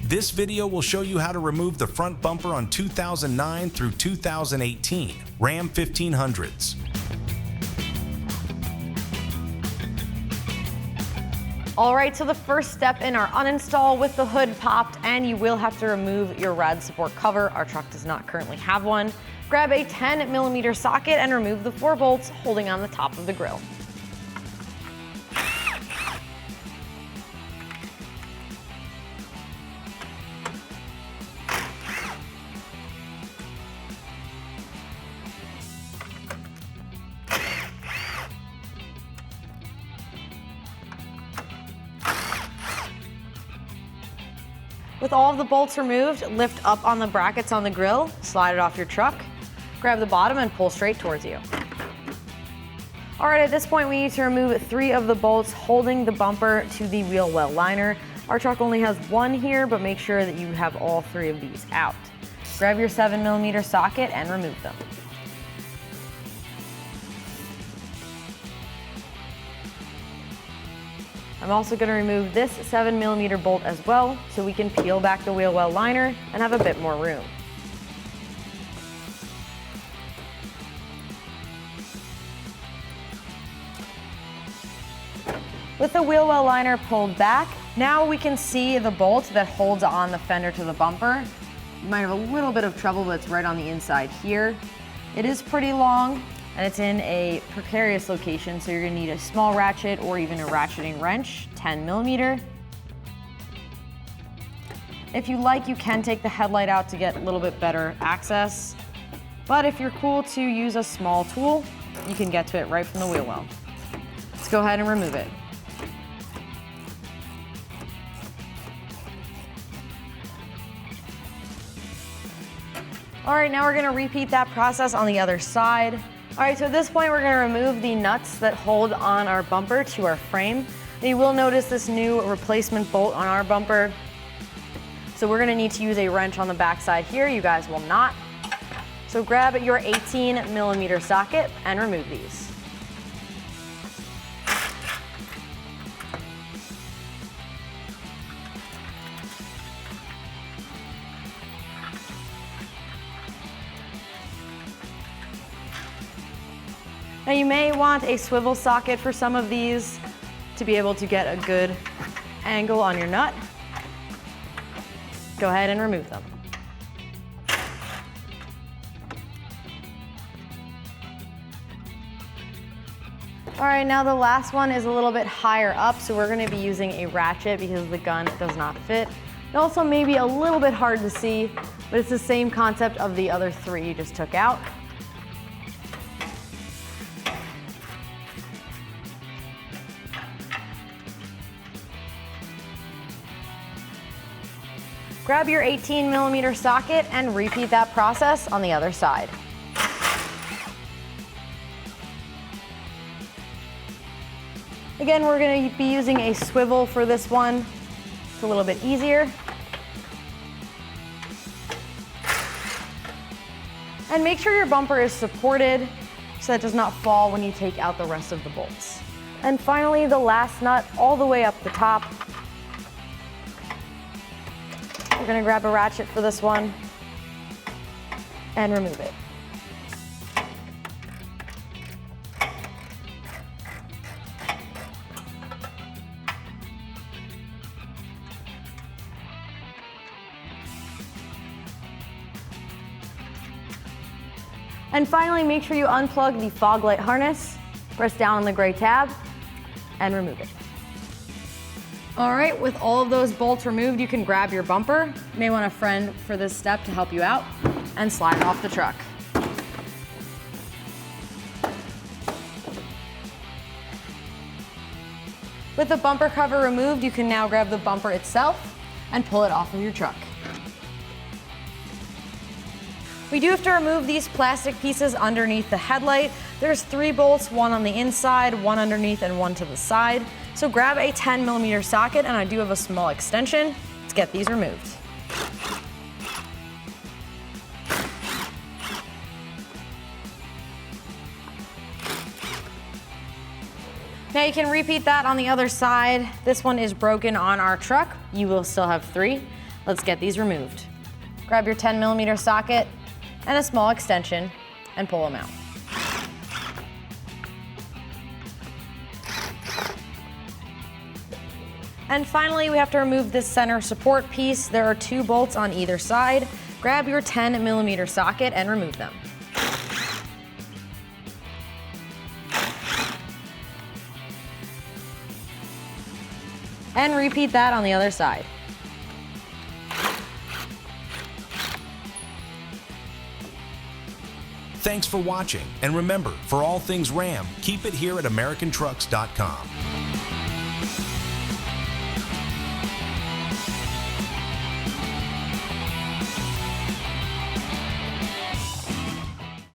This video will show you how to remove the front bumper on 2009 through 2018 Ram 1500s. All right, so the first step in our uninstall with the hood popped, and you will have to remove your rad support cover. Our truck does not currently have one. Grab a 10mm socket and remove the 4 bolts holding on the top of the grill. With all of the bolts removed, lift up on the brackets on the grill, slide it off your truck, grab the bottom and pull straight towards you. All right, at this point we need to remove 3 of the bolts holding the bumper to the wheel well liner. Our truck only has 1 here, but make sure that you have all 3 of these out. Grab your 7mm socket and remove them. I'm also going to remove this 7mm bolt as well, so we can peel back the wheel well liner and have a bit more room. With the wheel well liner pulled back, now we can see the bolt that holds on the fender to the bumper. You might have a little bit of trouble, but it's right on the inside here. It is pretty long, and it's in a precarious location, so you're gonna need a small ratchet or even a ratcheting wrench, 10mm. If you like, you can take the headlight out to get a little bit better access, but if you're cool to use a small tool, you can get to it right from the wheel well. Let's go ahead and remove it. All right, now we're gonna repeat that process on the other side. All right, so at this point, we're gonna remove the nuts that hold on our bumper to our frame. And you will notice this new replacement bolt on our bumper. So we're gonna need to use a wrench on the backside here. You guys will not. So grab your 18mm socket and remove these. Now you may want a swivel socket for some of these to be able to get a good angle on your nut. Go ahead and remove them. All right, now the last one is a little bit higher up, so we're gonna be using a ratchet because the gun does not fit. It also may be a little bit hard to see, but it's the same concept of the other 3 you just took out. Grab your 18mm socket and repeat that process on the other side. Again, we're going to be using a swivel for this one. It's a little bit easier. And make sure your bumper is supported so that it does not fall when you take out the rest of the bolts. And finally, the last nut all the way up the top. We're gonna grab a ratchet for this one and remove it. And finally, make sure you unplug the fog light harness, press down on the gray tab, and remove it. All right, with all of those bolts removed, you can grab your bumper. You may want a friend for this step to help you out, and slide it off the truck. With the bumper cover removed, you can now grab the bumper itself and pull it off of your truck. We do have to remove these plastic pieces underneath the headlight. There's 3 bolts, 1 on the inside, 1 underneath, and 1 to the side. So grab a 10mm socket, and I do have a small extension. Let's get these removed. Now you can repeat that on the other side. This one is broken on our truck. You will still have 3. Let's get these removed. Grab your 10mm socket and a small extension and pull them out. And finally, we have to remove this center support piece. There are 2 bolts on either side. Grab your 10mm socket and remove them. And repeat that on the other side. Thanks for watching, and remember, for all things Ram, keep it here at AmericanTrucks.com.